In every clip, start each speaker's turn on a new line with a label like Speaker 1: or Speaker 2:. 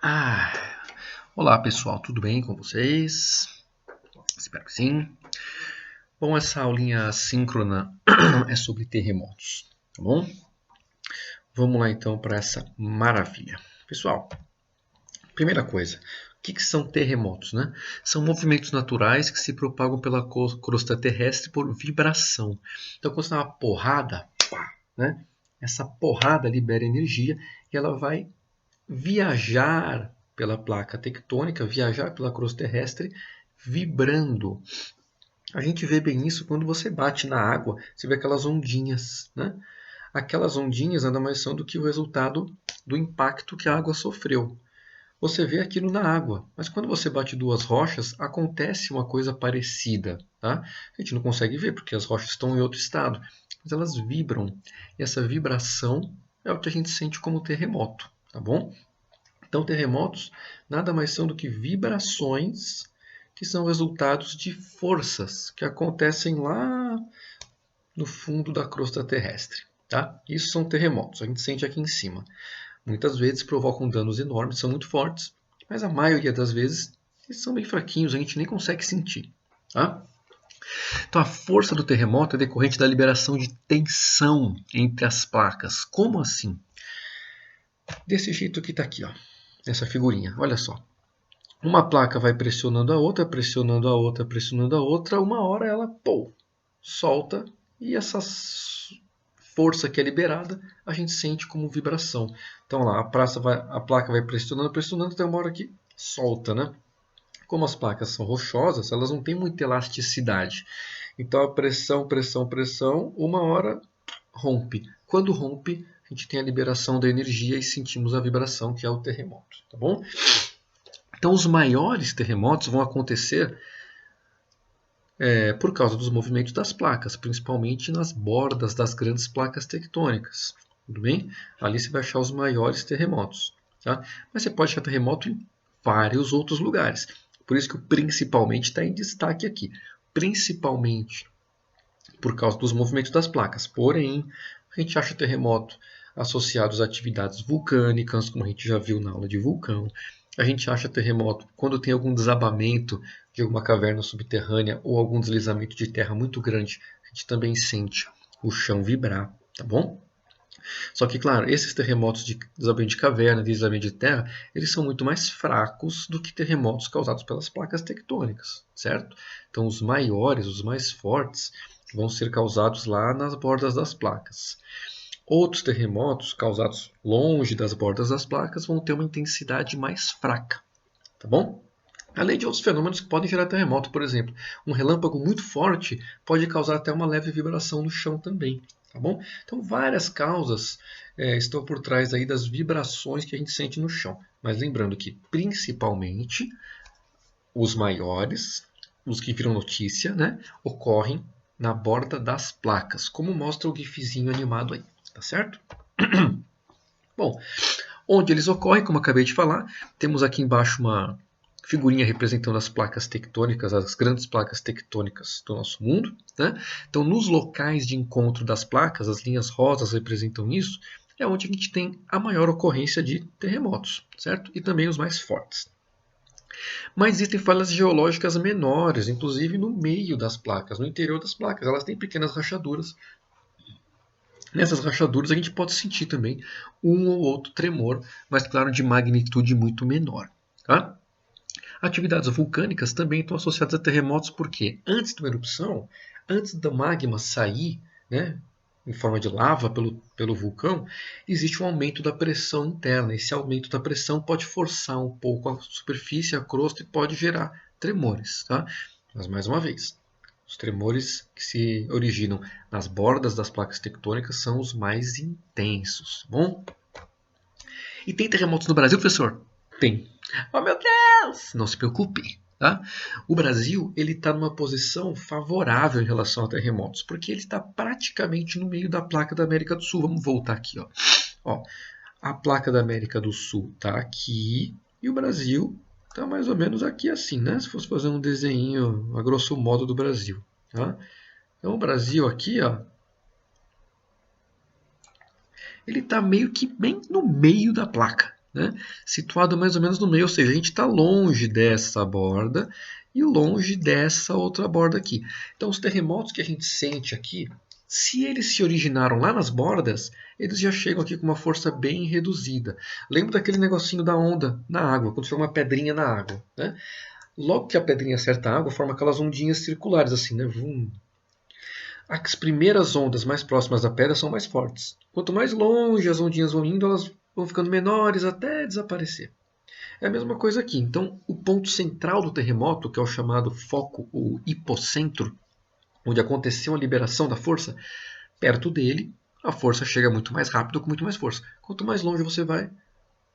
Speaker 1: Ah, olá pessoal, tudo bem com vocês? Espero que sim. Bom, essa aulinha síncrona é sobre terremotos, tá bom? Vamos lá então para essa maravilha. Pessoal, primeira coisa, o que são terremotos, né? São movimentos naturais que se propagam pela crosta terrestre por vibração. Então, quando você dá uma porrada, pá, né? Essa porrada libera energia e ela vai viajar pela placa tectônica, viajar pela crosta terrestre, vibrando. A gente vê bem isso quando você bate na água, você vê aquelas ondinhas, né? Aquelas ondinhas nada mais são do que o resultado do impacto que a água sofreu. Você vê aquilo na água, mas quando você bate duas rochas, acontece uma coisa parecida, tá? A gente não consegue ver porque as rochas estão em outro estado, mas elas vibram. E essa vibração é o que a gente sente como terremoto, tá bom? Então, terremotos nada mais são do que vibrações que são resultados de forças que acontecem lá no fundo da crosta terrestre. Tá? Isso são terremotos, a gente sente aqui em cima. Muitas vezes provocam danos enormes, são muito fortes, mas a maioria das vezes eles são bem fraquinhos, a gente nem consegue sentir. Tá? Então, a força do terremoto é decorrente da liberação de tensão entre as placas. Como assim? Desse jeito que está aqui, ó, essa figurinha. Olha só. Uma placa vai pressionando a outra, pressionando a outra, pressionando a outra. Uma hora ela, solta e essa força que é liberada a gente sente como vibração. Então lá, a placa vai pressionando, pressionando, até uma hora que solta, né? Como as placas são rochosas, elas não têm muita elasticidade. Então a pressão, pressão, pressão, uma hora rompe. Quando rompe, a gente tem a liberação da energia e sentimos a vibração, que é o terremoto, tá bom? Então, os maiores terremotos vão acontecer por causa dos movimentos das placas, principalmente nas bordas das grandes placas tectônicas. Tudo bem? Ali você vai achar os maiores terremotos. Tá? Mas você pode achar terremoto em vários outros lugares. Por isso que o principalmente está em destaque aqui. Principalmente por causa dos movimentos das placas. Porém, a gente acha terremoto associados a atividades vulcânicas, como a gente já viu na aula de vulcão. A gente acha terremoto quando tem algum desabamento de alguma caverna subterrânea ou algum deslizamento de terra muito grande. A gente também sente o chão vibrar, tá bom? Só que, claro, esses terremotos de deslizamento de caverna, de deslizamento de terra, eles são muito mais fracos do que terremotos causados pelas placas tectônicas, certo? Então, os maiores, os mais fortes, vão ser causados lá nas bordas das placas. Outros terremotos causados longe das bordas das placas vão ter uma intensidade mais fraca, tá bom? Além de outros fenômenos que podem gerar terremoto, por exemplo, um relâmpago muito forte pode causar até uma leve vibração no chão também, tá bom? Então várias causas estão por trás aí das vibrações que a gente sente no chão. Mas lembrando que principalmente os maiores, os que viram notícia, né, ocorrem na borda das placas, como mostra o gifzinho animado aí, tá certo? Bom, onde eles ocorrem, como eu acabei de falar, temos aqui embaixo uma figurinha representando as placas tectônicas, as grandes placas tectônicas do nosso mundo. Né? Então, nos locais de encontro das placas, as linhas rosas representam isso, é onde a gente tem a maior ocorrência de terremotos, certo? E também os mais fortes. Mas existem falhas geológicas menores, inclusive no meio das placas, no interior das placas. Elas têm pequenas rachaduras. Nessas rachaduras a gente pode sentir também um ou outro tremor, mas claro, de magnitude muito menor. Tá? Atividades vulcânicas também estão associadas a terremotos porque antes de uma erupção, antes do magma sair, né, em forma de lava pelo vulcão, existe um aumento da pressão interna. Esse aumento da pressão pode forçar um pouco a superfície, a crosta e pode gerar tremores. Tá? Mas mais uma vez, os tremores que se originam nas bordas das placas tectônicas são os mais intensos. Bom? E tem terremotos no Brasil, professor? Tem. Oh, meu Deus! Não se preocupe. Tá? O Brasil está numa posição favorável em relação a terremotos, porque ele está praticamente no meio da placa da América do Sul. Vamos voltar aqui. Ó, a placa da América do Sul está aqui e o Brasil está mais ou menos aqui assim, né? Se fosse fazer um desenho a grosso modo do Brasil. Tá? Então o Brasil aqui, ó, ele está meio que bem no meio da placa. né, situado mais ou menos no meio, ou seja, a gente está longe dessa borda e longe dessa outra borda aqui. Então, os terremotos que a gente sente aqui, se eles se originaram lá nas bordas, eles já chegam aqui com uma força bem reduzida. Lembra daquele negocinho da onda na água, quando chega uma pedrinha na água, né? Logo que a pedrinha acerta a água, forma aquelas ondinhas circulares, assim, né? Vum. As primeiras ondas mais próximas da pedra são mais fortes. Quanto mais longe as ondinhas vão indo, elas vão ficando menores até desaparecer. É a mesma coisa aqui. Então, o ponto central do terremoto, que é o chamado foco ou hipocentro, onde aconteceu a liberação da força, perto dele, a força chega muito mais rápido, com muito mais força. Quanto mais longe você vai,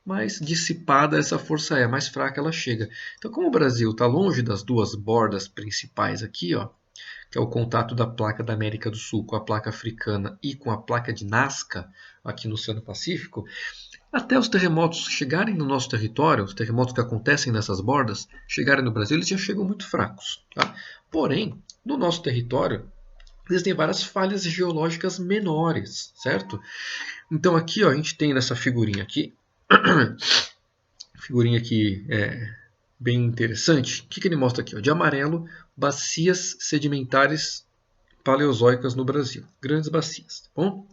Speaker 1: mais dissipada essa força é, mais fraca ela chega. Então, como o Brasil está longe das duas bordas principais aqui, ó, que é o contato da placa da América do Sul com a placa africana e com a placa de Nazca, aqui no Oceano Pacífico, até os terremotos chegarem no nosso território, os terremotos que acontecem nessas bordas, chegarem no Brasil, eles já chegam muito fracos. Tá? Porém, no nosso território, existem várias falhas geológicas menores, certo? Então aqui ó, a gente tem nessa figurinha aqui, figurinha aqui bem interessante. O que ele mostra aqui? Ó? De amarelo, bacias sedimentares paleozoicas no Brasil. Grandes bacias, tá bom?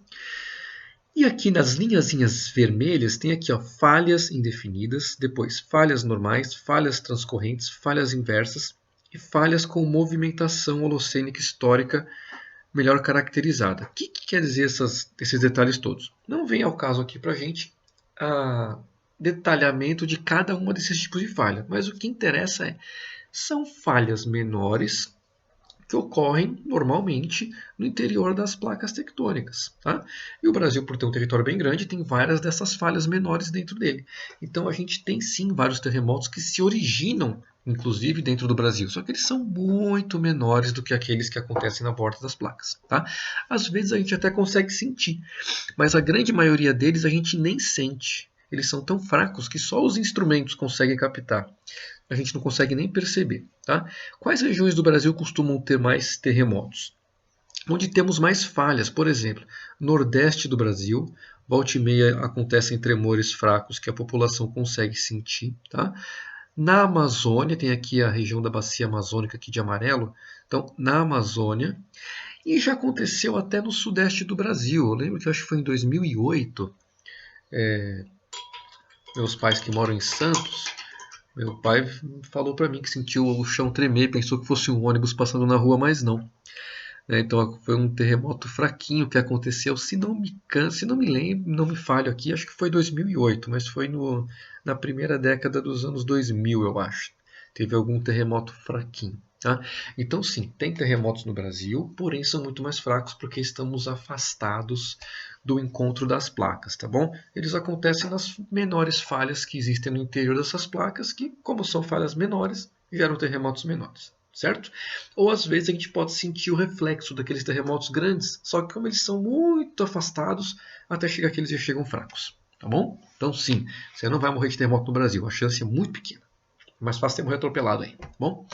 Speaker 1: E aqui nas linhazinhas vermelhas tem aqui ó, falhas indefinidas, depois falhas normais, falhas transcorrentes, falhas inversas e falhas com movimentação holocênica histórica melhor caracterizada. O que quer dizer esses detalhes todos? Não vem ao caso aqui para a gente detalhamento de cada uma desses tipos de falha, mas o que interessa são falhas menores que ocorrem normalmente no interior das placas tectônicas. Tá? E o Brasil, por ter um território bem grande, tem várias dessas falhas menores dentro dele. Então a gente tem sim vários terremotos que se originam, inclusive dentro do Brasil, só que eles são muito menores do que aqueles que acontecem na borda das placas. Tá? Às vezes a gente até consegue sentir, mas a grande maioria deles a gente nem sente. Eles são tão fracos que só os instrumentos conseguem captar. A gente não consegue nem perceber. Tá? Quais regiões do Brasil costumam ter mais terremotos? Onde temos mais falhas, por exemplo, nordeste do Brasil, volta e meia acontecem tremores fracos que a população consegue sentir. Tá? Na Amazônia, tem aqui a região da bacia amazônica aqui de amarelo, então na Amazônia, e já aconteceu até no sudeste do Brasil. Eu lembro que eu acho que foi em 2008, meus pais que moram em Santos, meu pai falou para mim que sentiu o chão tremer, pensou que fosse um ônibus passando na rua, mas não. Então foi um terremoto fraquinho que aconteceu, se não me lembro, não me falho aqui, acho que foi 2008, mas foi na primeira década dos anos 2000, eu acho. Teve algum terremoto fraquinho. Tá? Então sim, tem terremotos no Brasil, porém são muito mais fracos porque estamos afastados do encontro das placas, tá bom? Eles acontecem nas menores falhas que existem no interior dessas placas, que como são falhas menores, geram terremotos menores, certo? Ou às vezes a gente pode sentir o reflexo daqueles terremotos grandes, só que como eles são muito afastados, até chegar aqui eles já chegam fracos, tá bom? Então sim, você não vai morrer de terremoto no Brasil, a chance é muito pequena. Mais fácil ter morrer atropelado aí, tá bom?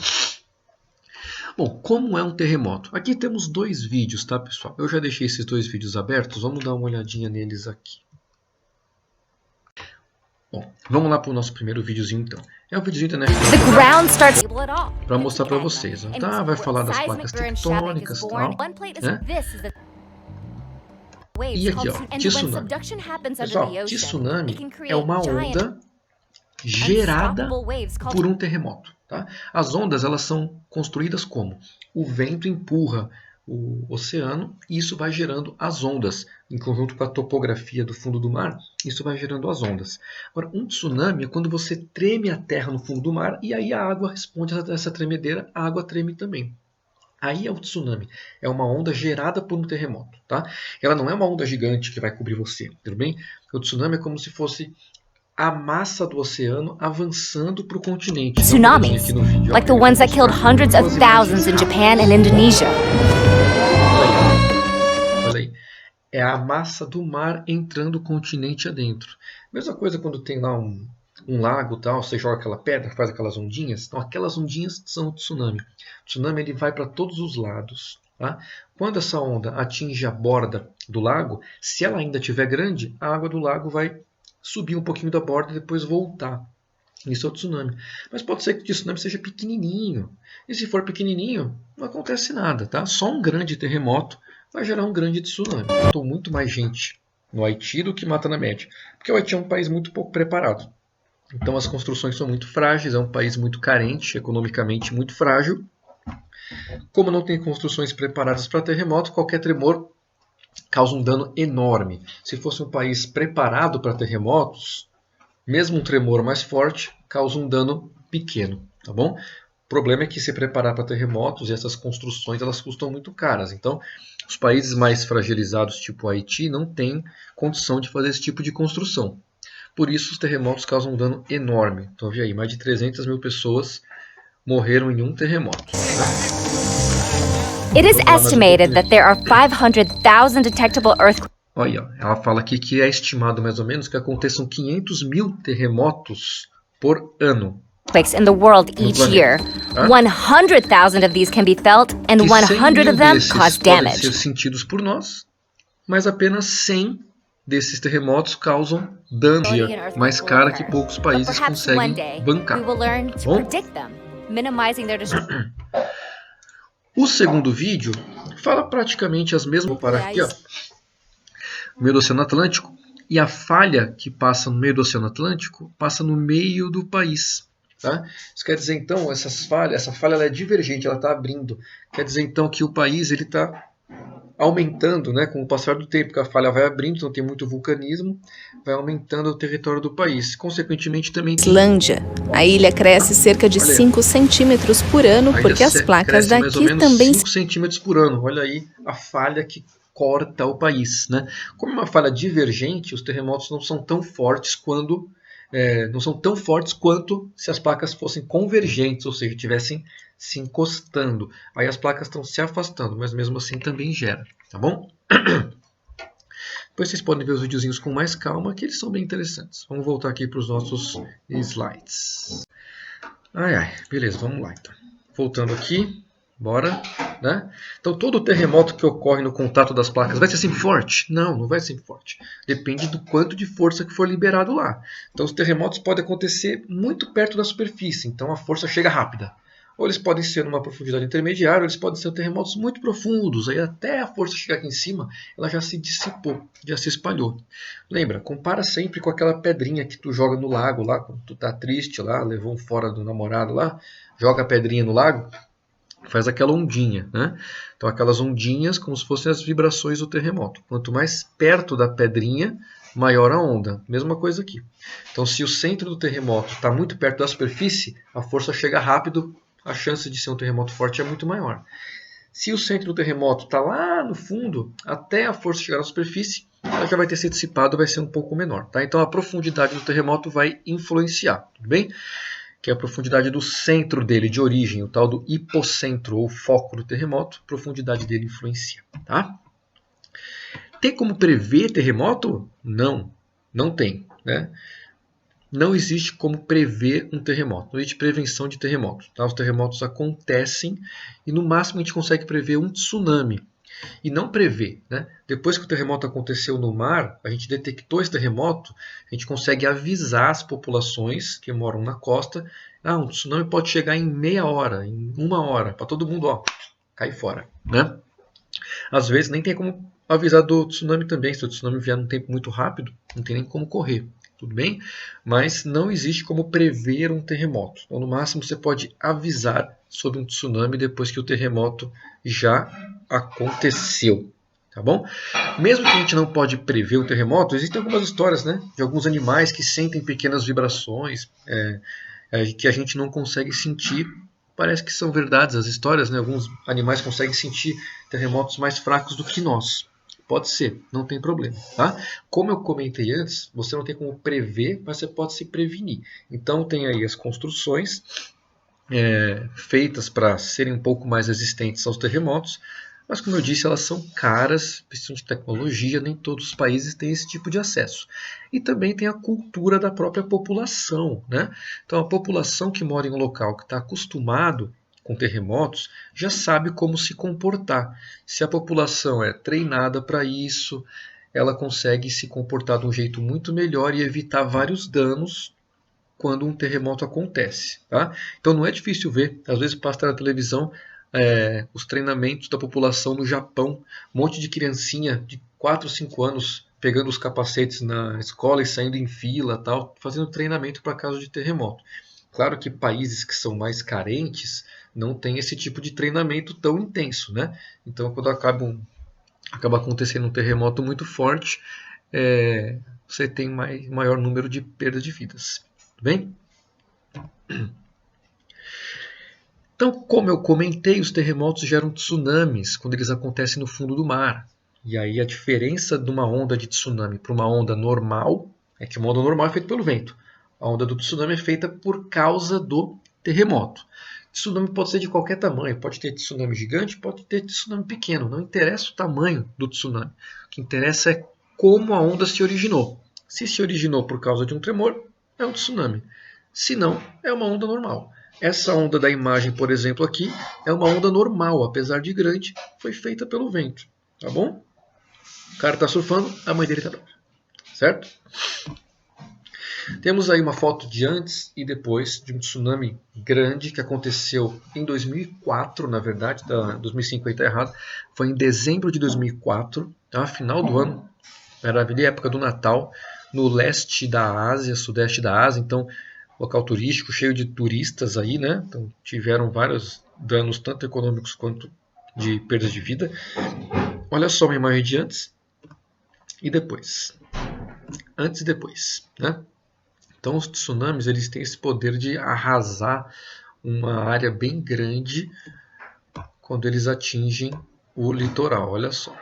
Speaker 1: Bom, como é um terremoto? Aqui temos dois vídeos, tá, pessoal? Eu já deixei esses dois vídeos abertos, vamos dar uma olhadinha neles aqui. Bom, vamos lá para o nosso primeiro videozinho, então. É um videozinho da internet para mostrar para vocês. Tá? Vai falar das placas tectônicas e tal, né? E aqui, ó, tsunami. Pessoal, tsunami é uma onda gerada por um terremoto. Tá? As ondas elas são construídas como? O vento empurra o oceano e isso vai gerando as ondas. Em conjunto com a topografia do fundo do mar, isso vai gerando as ondas. Agora, um tsunami é quando você treme a terra no fundo do mar e aí a água responde a essa tremedeira, a água treme também. Aí é o tsunami. É uma onda gerada por um terremoto. Tá? Ela não é uma onda gigante que vai cobrir você. Tudo bem? O tsunami é como se fosse a massa do oceano avançando para o continente.
Speaker 2: Tsunamis, like the ones that killed hundreds of thousands in Japan and Indonesia.
Speaker 1: Olha aí. É a massa do mar entrando o continente adentro. Mesma coisa quando tem lá um lago, tal, você joga aquela pedra, faz aquelas ondinhas. Então aquelas ondinhas são o tsunami. O tsunami ele vai para todos os lados. Tá? Quando essa onda atinge a borda do lago, se ela ainda estiver grande, a água do lago vai subir um pouquinho da borda e depois voltar. Isso é o tsunami. Mas pode ser que o tsunami seja pequenininho. E se for pequenininho, não acontece nada, tá? Só um grande terremoto vai gerar um grande tsunami. Matou muito mais gente no Haiti do que mata na média. Porque o Haiti é um país muito pouco preparado. Então as construções são muito frágeis, é um país muito carente, economicamente muito frágil. Como não tem construções preparadas para terremoto, qualquer tremor causa um dano enorme. Se fosse um país preparado para terremotos, mesmo um tremor mais forte causa um dano pequeno, tá bom? O problema é que se preparar para terremotos e essas construções elas custam muito caras. Então, os países mais fragilizados, tipo Haiti, não têm condição de fazer esse tipo de construção. Por isso, os terremotos causam um dano enorme. Então, veja aí, mais de 300 mil pessoas morreram em um terremoto.
Speaker 2: It is estimated that there are 500,000 detectable earthquakes.
Speaker 1: Olha, ela fala aqui que é estimado mais ou menos que aconteçam 500 mil terremotos por ano.
Speaker 2: In the world each year. 100,000 of these can be felt, and 100 of them cause damage.
Speaker 1: Podem ser sentidos por nós, mas apenas 100 desses terremotos causam dano, mais cara que poucos países conseguem bancar. Bom? O segundo vídeo fala praticamente as mesmas para aqui, ó, no meio do Oceano Atlântico, e a falha que passa no meio do Oceano Atlântico passa no meio do país. Tá? Isso quer dizer então, essa falha ela é divergente, ela está abrindo. Quer dizer então que o país está aumentando, né, com o passar do tempo, que a falha vai abrindo, então tem muito vulcanismo, vai aumentando o território do país. Consequentemente também tem...
Speaker 3: Islândia. A ilha cresce cerca de 5 centímetros por ano, porque as placas daqui
Speaker 1: mais ou menos
Speaker 3: também...
Speaker 1: 5 centímetros por ano. Olha aí a falha que corta o país, né? Como é uma falha divergente, os terremotos não são tão fortes quanto se as placas fossem convergentes, ou seja, estivessem se encostando. Aí as placas estão se afastando, mas mesmo assim também gera, tá bom? Depois vocês podem ver os videozinhos com mais calma, que eles são bem interessantes. Vamos voltar aqui para os nossos slides. Beleza, vamos lá então. Voltando aqui, bora, né? Então todo terremoto que ocorre no contato das placas vai ser sempre forte? Não, não vai ser sempre forte. Depende do quanto de força que for liberado lá. Então os terremotos podem acontecer muito perto da superfície, então a força chega rápida. Ou eles podem ser numa profundidade intermediária, ou eles podem ser terremotos muito profundos. Aí até a força chegar aqui em cima, ela já se dissipou, já se espalhou. Lembra, compara sempre com aquela pedrinha que tu joga no lago lá, quando tu tá triste lá, levou fora do namorado lá, joga a pedrinha no lago, faz aquela ondinha, né? Então aquelas ondinhas como se fossem as vibrações do terremoto. Quanto mais perto da pedrinha, maior a onda. Mesma coisa aqui. Então se o centro do terremoto está muito perto da superfície, a força chega rápido, a chance de ser um terremoto forte é muito maior. Se o centro do terremoto está lá no fundo, até a força chegar à superfície, ela já vai ter sido dissipada, vai ser um pouco menor. Tá? Então a profundidade do terremoto vai influenciar, tudo bem? Que é a profundidade do centro dele, de origem, o tal do hipocentro, ou foco do terremoto, a profundidade dele influencia. Tá? Tem como prever terremoto? Não, não tem, né? Não existe como prever um terremoto, não existe prevenção de terremotos. Tá? Os terremotos acontecem e no máximo a gente consegue prever um tsunami. E não prever, né? Depois que o terremoto aconteceu no mar, a gente detectou esse terremoto, a gente consegue avisar as populações que moram na costa, um tsunami pode chegar em meia hora, em 1 hora, para todo mundo cair fora. Né? Às vezes nem tem como avisar do tsunami também, se o tsunami vier num tempo muito rápido, não tem nem como correr. Tudo bem? Mas não existe como prever um terremoto. Então, no máximo, você pode avisar sobre um tsunami depois que o terremoto já aconteceu. Tá bom? Mesmo que a gente não pode prever um terremoto, existem algumas histórias, né, de alguns animais que sentem pequenas vibrações que a gente não consegue sentir. Parece que são verdades as histórias, né? Alguns animais conseguem sentir terremotos mais fracos do que nós. Pode ser, não tem problema. Tá? Como eu comentei antes, você não tem como prever, mas você pode se prevenir. Então tem aí as construções feitas para serem um pouco mais resistentes aos terremotos, mas como eu disse, elas são caras, precisam de tecnologia, nem todos os países têm esse tipo de acesso. E também tem a cultura da própria população. Né? Então a população que mora em um local que está acostumado com terremotos, já sabe como se comportar. Se a população é treinada para isso, ela consegue se comportar de um jeito muito melhor e evitar vários danos quando um terremoto acontece. Tá? Então não é difícil ver, às vezes passa na televisão os treinamentos da população no Japão, um monte de criancinha de 4 ou 5 anos pegando os capacetes na escola e saindo em fila, tal, fazendo treinamento para caso de terremoto. Claro que países que são mais carentes não têm esse tipo de treinamento tão intenso, né? Então quando acaba acontecendo um terremoto muito forte, você tem maior número de perdas de vidas. Tudo bem? Então, como eu comentei, os terremotos geram tsunamis quando eles acontecem no fundo do mar. E aí a diferença de uma onda de tsunami para uma onda normal é que uma onda normal é feita pelo vento. A onda do tsunami é feita por causa do terremoto. Tsunami pode ser de qualquer tamanho, pode ter tsunami gigante, pode ter tsunami pequeno, não interessa o tamanho do tsunami. O que interessa é como a onda se originou. Se se originou por causa de um tremor, é um tsunami. Se não, é uma onda normal. Essa onda da imagem, por exemplo, aqui, é uma onda normal, apesar de grande, foi feita pelo vento. Tá bom? O cara está surfando, a mãe dele está brava. Certo? Temos aí uma foto de antes e depois de um tsunami grande que aconteceu em 2004, na verdade, 2005 está errado, foi em dezembro de 2004, tá? Final do ano, era a época do Natal, no leste da Ásia, sudeste da Ásia, então local turístico cheio de turistas aí, né? Então tiveram vários danos, tanto econômicos quanto de perdas de vida. Olha só uma imagem de antes e depois. Antes e depois, né? Então os tsunamis eles têm esse poder de arrasar uma área bem grande quando eles atingem o litoral. Olha só,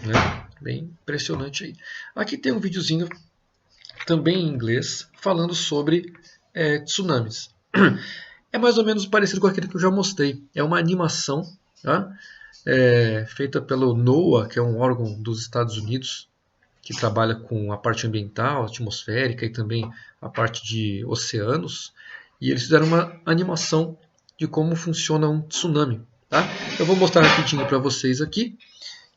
Speaker 1: né? Bem impressionante aí. Aqui tem um videozinho também em inglês falando sobre tsunamis. É mais ou menos parecido com aquele que eu já mostrei. É uma animação, tá? Feita pelo NOAA, que é um órgão dos Estados Unidos que trabalha com a parte ambiental, atmosférica e também a parte de oceanos. E eles fizeram uma animação de como funciona um tsunami. Tá? Eu vou mostrar rapidinho para vocês aqui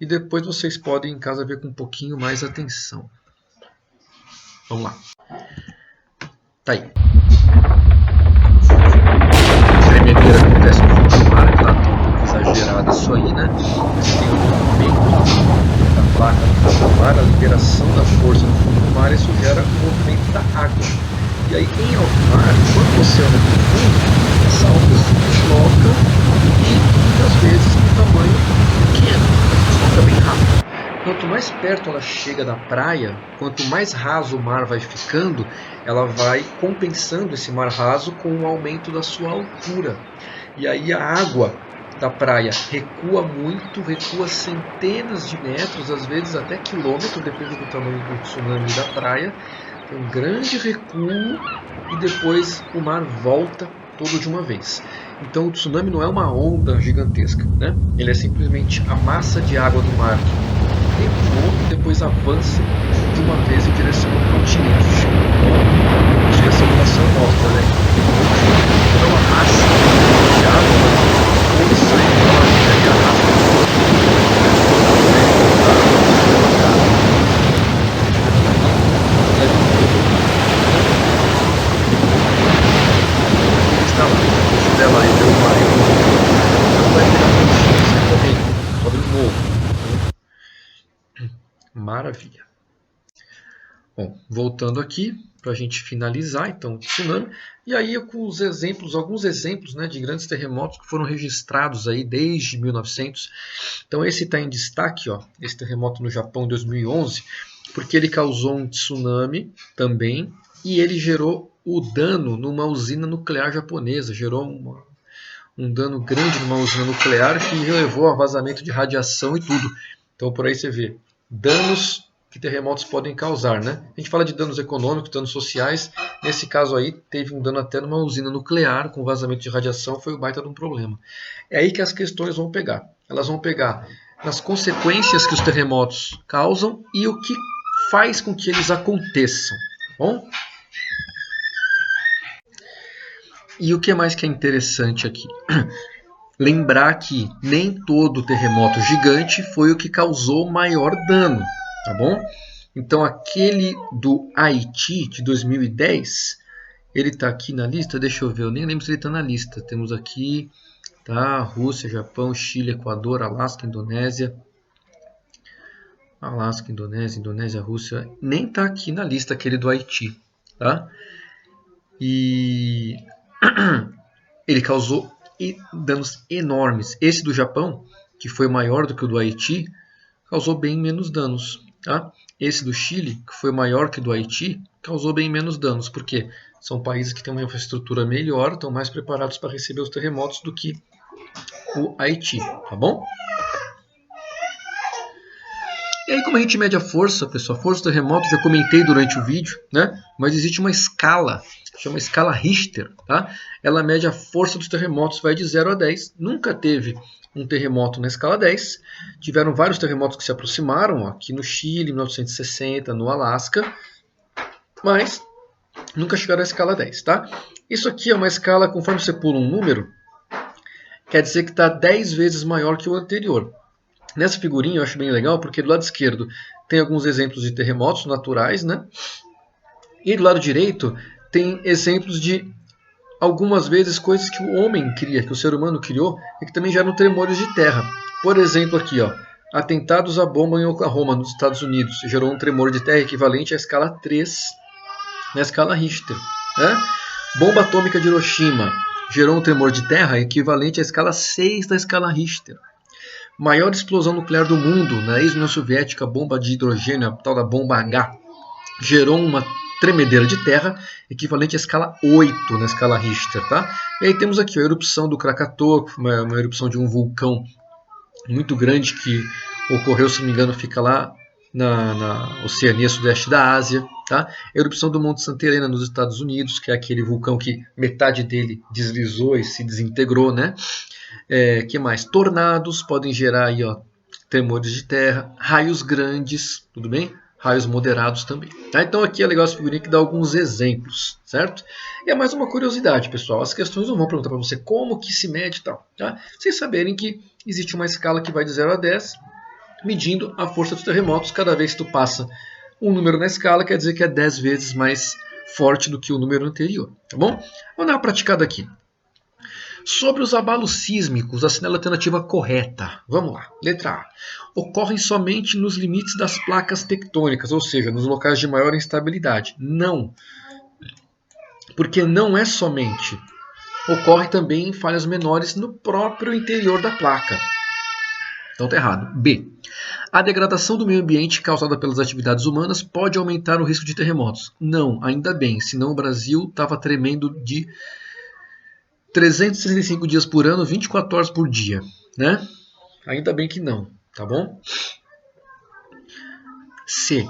Speaker 1: e depois vocês podem em casa ver com um pouquinho mais atenção. Vamos lá. Tá aí. A tremedeira acontece no fundo do mar, tá? Tá um pouco exagerado isso aí, né? Tem um movimento da placa no fundo do mar, a liberação da força no fundo do mar, isso gera o movimento da água. E aí em alto mar, quando você anda no fundo, essa onda se desloca e muitas vezes tem tamanho pequeno, desloca bem rápido. Quanto mais perto ela chega da praia, quanto mais raso o mar vai ficando, ela vai compensando esse mar raso com o aumento da sua altura. E aí a água da praia recua muito, recua centenas de metros, às vezes até quilômetros, depende do tamanho do tsunami da praia. Tem um grande recuo e depois o mar volta todo de uma vez. Então o tsunami não é uma onda gigantesca, né? Ele é simplesmente a massa de água do mar que recuou e depois avança de uma vez em direção ao continente. Acho que essa animação mostra, né? Então a massa de água, força enorme, e arrasta dela aí, deu uma não vai virar conchinha e sair correndo, sobe no morro. Maravilha. Bom, voltando aqui para a gente finalizar então o tsunami, e aí com os exemplos, alguns exemplos, né, de grandes terremotos que foram registrados aí desde 1900. Então esse está em destaque, ó, esse terremoto no Japão em 2011, porque ele causou um tsunami também e ele gerou o dano numa usina nuclear japonesa, gerou um dano grande numa usina nuclear que levou a vazamento de radiação e tudo. Então por aí você vê danos que terremotos podem causar, né? A gente fala de danos econômicos, danos sociais. Nesse caso aí teve um dano até numa usina nuclear com vazamento de radiação, foi o baita de um problema. É aí que as questões vão pegar. Elas vão pegar nas consequências que os terremotos causam e o que faz com que eles aconteçam. Bom? E o que mais que é interessante aqui? Lembrar que nem todo terremoto gigante foi o que causou maior dano. tá bom? Então aquele do Haiti de 2010, ele está aqui na lista, deixa eu ver, eu nem lembro se ele está na lista. Temos aqui, tá, Rússia, Japão, Chile, Equador, Alasca, Indonésia, Indonésia, Rússia, nem está aqui na lista aquele do Haiti, tá? E ele causou danos enormes. Esse do Japão, que foi maior do que o do Haiti, causou bem menos danos, tá? Esse do Chile, que foi maior que o do Haiti, causou bem menos danos. Por quê? São países que têm uma infraestrutura melhor, estão mais preparados para receber os terremotos do que o Haiti, tá bom? E aí, como a gente mede a força, pessoal, a força do terremoto, já comentei durante o vídeo, né? Mas existe uma escala, chama escala Richter, tá? Ela mede a força dos terremotos, vai de 0 a 10. Nunca teve um terremoto na escala 10. Tiveram vários terremotos que se aproximaram, aqui no Chile, em 1960, no Alasca, mas nunca chegaram à escala 10, tá? Isso aqui é uma escala, conforme você pula um número, quer dizer que está 10 vezes maior que o anterior. Nessa figurinha eu acho bem legal, porque do lado esquerdo tem alguns exemplos de terremotos naturais, né? E do lado direito tem exemplos de algumas vezes coisas que o homem cria, que o ser humano criou, e que também geram tremores de terra. Por exemplo aqui, ó, atentados à bomba em Oklahoma, nos Estados Unidos, gerou um tremor de terra equivalente à escala 3, na escala Richter, né? Bomba atômica de Hiroshima gerou um tremor de terra equivalente à escala 6 da escala Richter. Maior explosão nuclear do mundo, na ex-União Soviética, a bomba de hidrogênio, a tal da bomba H, gerou uma tremedeira de terra equivalente à escala 8 na escala Richter, tá? E aí temos aqui a erupção do Krakatoa, uma erupção de um vulcão muito grande que ocorreu, se não me engano, fica lá na Oceania Sudeste da Ásia, tá? A erupção do Monte Santa Helena nos Estados Unidos, que é aquele vulcão que metade dele deslizou e se desintegrou, né? Que mais? Tornados podem gerar aí, ó, tremores de terra, raios grandes, tudo bem? Raios moderados também. Tá? Então aqui é legal essa figurinha que dá alguns exemplos, certo? E é mais uma curiosidade, pessoal. As questões não vão perguntar para você como que se mede e tal. Tá? Vocês saberem que existe uma escala que vai de 0 a 10, medindo a força dos terremotos. Cada vez que tu passa um número na escala, quer dizer que é 10 vezes mais forte do que o número anterior. Tá bom? Vamos dar uma praticada aqui. Sobre os abalos sísmicos, assinale a alternativa correta. Vamos lá. Letra A. Ocorrem somente nos limites das placas tectônicas, ou seja, nos locais de maior instabilidade. Não. Porque não é somente. Ocorre também em falhas menores no próprio interior da placa. Então está errado. B. A degradação do meio ambiente causada pelas atividades humanas pode aumentar o risco de terremotos. Não, ainda bem, senão o Brasil estava tremendo de 365 dias por ano, 24 horas por dia, né? Ainda bem que não, tá bom? C.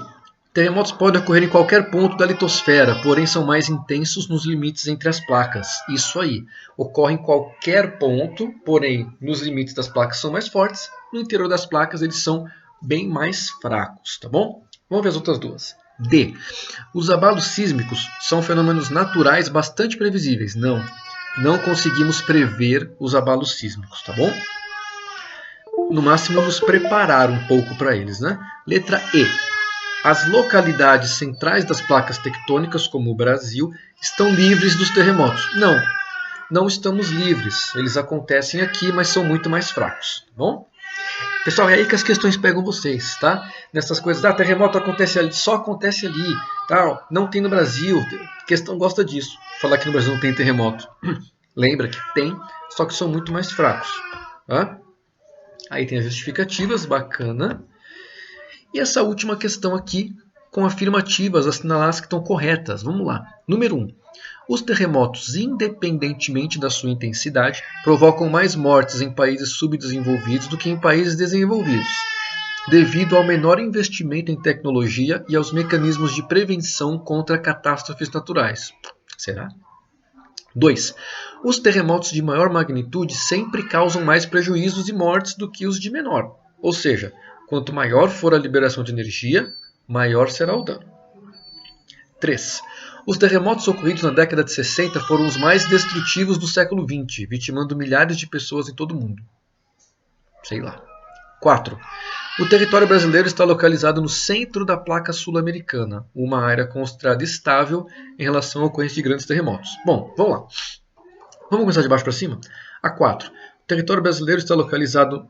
Speaker 1: Terremotos podem ocorrer em qualquer ponto da litosfera, porém são mais intensos nos limites entre as placas. Isso aí. Ocorre em qualquer ponto, porém nos limites das placas são mais fortes. No interior das placas eles são bem mais fracos, tá bom? Vamos ver as outras duas. D. Os abalos sísmicos são fenômenos naturais bastante previsíveis. Não conseguimos prever os abalos sísmicos, tá bom? No máximo, nos preparar um pouco para eles, né? Letra E. As localidades centrais das placas tectônicas, como o Brasil, estão livres dos terremotos. Não estamos livres. Eles acontecem aqui, mas são muito mais fracos, tá bom? Pessoal, é aí que as questões pegam vocês, tá? Nessas coisas, terremoto acontece ali, só acontece ali, tal. Não tem no Brasil. A questão gosta disso. Falar que no Brasil não tem terremoto. Lembra que tem, só que são muito mais fracos. Tá? Aí tem as justificativas, bacana. E essa última questão aqui, com afirmativas, assinalar que estão corretas. Vamos lá. Número 1. Os terremotos, independentemente da sua intensidade, provocam mais mortes em países subdesenvolvidos do que em países desenvolvidos, devido ao menor investimento em tecnologia e aos mecanismos de prevenção contra catástrofes naturais. Será? 2. Os terremotos de maior magnitude sempre causam mais prejuízos e mortes do que os de menor. Ou seja, quanto maior for a liberação de energia, maior será o dano. 3. Os terremotos ocorridos na década de 60 foram os mais destrutivos do século XX, vitimando milhares de pessoas em todo o mundo. Sei lá. 4. O território brasileiro está localizado no centro da placa sul-americana, uma área considerada estável em relação à ocorrência de grandes terremotos. Bom, vamos lá. Vamos começar de baixo para cima? A 4. O território brasileiro está localizado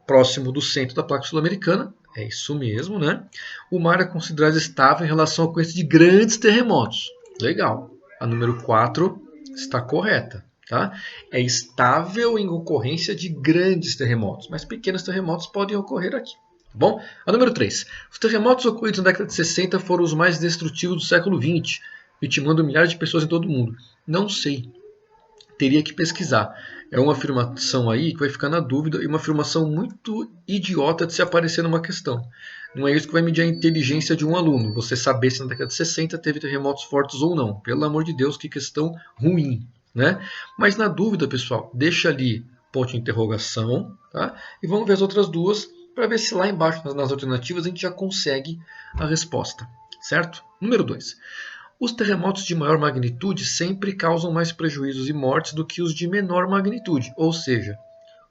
Speaker 1: próximo do centro da placa sul-americana. É isso mesmo, né? Uma área considerada estável em relação à ocorrência de grandes terremotos. Legal. A número 4 está correta. Tá? É estável em ocorrência de grandes terremotos, mas pequenos terremotos podem ocorrer aqui. Bom, a número 3. Os terremotos ocorridos na década de 60 foram os mais destrutivos do século XX, vitimando milhares de pessoas em todo o mundo. Não sei. Teria que pesquisar. É uma afirmação aí que vai ficar na dúvida e uma afirmação muito idiota de se aparecer numa questão. Não é isso que vai medir a inteligência de um aluno. Você saber se na década de 60 teve terremotos fortes ou não. Pelo amor de Deus, que questão ruim. Né? Mas na dúvida, pessoal, deixa ali ponto de interrogação, tá? E vamos ver as outras duas para ver se lá embaixo nas alternativas a gente já consegue a resposta, certo? Número 2. Os terremotos de maior magnitude sempre causam mais prejuízos e mortes do que os de menor magnitude, ou seja,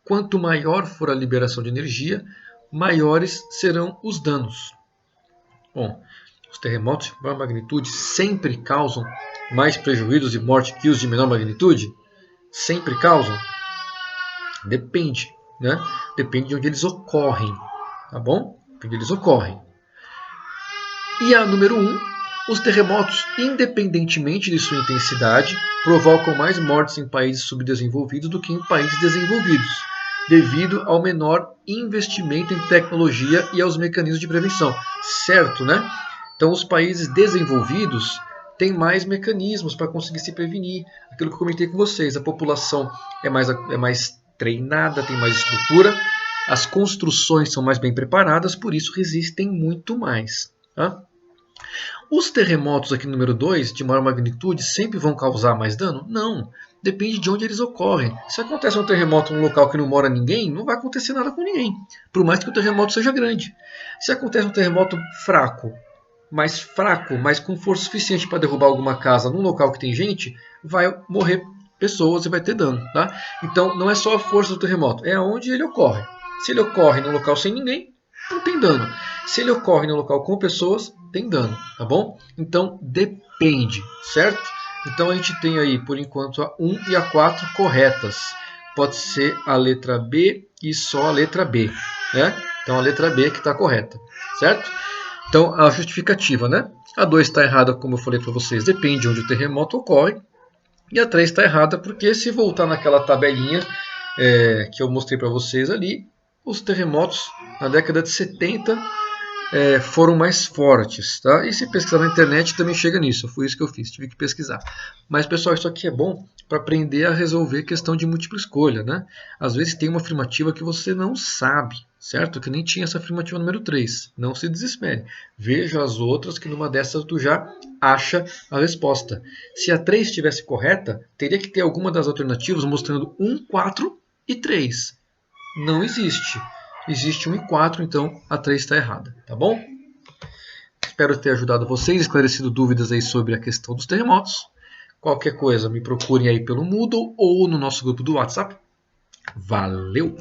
Speaker 1: quanto maior for a liberação de energia, maiores serão os danos. Bom, os terremotos de maior magnitude sempre causam mais prejuízos e morte que os de menor magnitude? Sempre causam? Depende, né? Depende de onde eles ocorrem, tá bom? Onde eles ocorrem. E a número 1, os terremotos, independentemente de sua intensidade, provocam mais mortes em países subdesenvolvidos do que em países desenvolvidos, devido ao menor investimento em tecnologia e aos mecanismos de prevenção. Certo, né? Então, os países desenvolvidos tem mais mecanismos para conseguir se prevenir. Aquilo que eu comentei com vocês, a população é mais treinada, tem mais estrutura, as construções são mais bem preparadas, por isso resistem muito mais. Tá? Os terremotos aqui no número 2, de maior magnitude, sempre vão causar mais dano? Não, depende de onde eles ocorrem. Se acontece um terremoto num local que não mora ninguém, não vai acontecer nada com ninguém, por mais que o terremoto seja grande. Se acontece um terremoto fraco, mas com força suficiente para derrubar alguma casa num local que tem gente, vai morrer pessoas e vai ter dano. Tá? Então não é só a força do terremoto, é onde ele ocorre. Se ele ocorre num local sem ninguém, não tem dano. Se ele ocorre num local com pessoas, tem dano. Tá bom? Então depende, certo? Então a gente tem aí por enquanto a 1 e a 4 corretas. Pode ser a letra B e só a letra B. Né? Então a letra B que está correta, certo? Então, a justificativa, né? A 2 está errada, como eu falei para vocês, depende de onde o terremoto ocorre. E a 3 está errada porque se voltar naquela tabelinha que eu mostrei para vocês ali, os terremotos na década de 70 foram mais fortes. Tá? E se pesquisar na internet também chega nisso. Foi isso que eu fiz, tive que pesquisar. Mas, pessoal, isso aqui é bom para aprender a resolver questão de múltipla escolha. Né? Às vezes tem uma afirmativa que você não sabe. Certo? Que nem tinha essa afirmativa número 3. Não se desespere. Veja as outras que numa dessas tu já acha a resposta. Se a 3 estivesse correta, teria que ter alguma das alternativas mostrando 1, 4 e 3. Não existe. Existe 1 e 4, então a 3 está errada. Tá bom? Espero ter ajudado vocês, esclarecido dúvidas aí sobre a questão dos terremotos. Qualquer coisa, me procurem aí pelo Moodle ou no nosso grupo do WhatsApp. Valeu!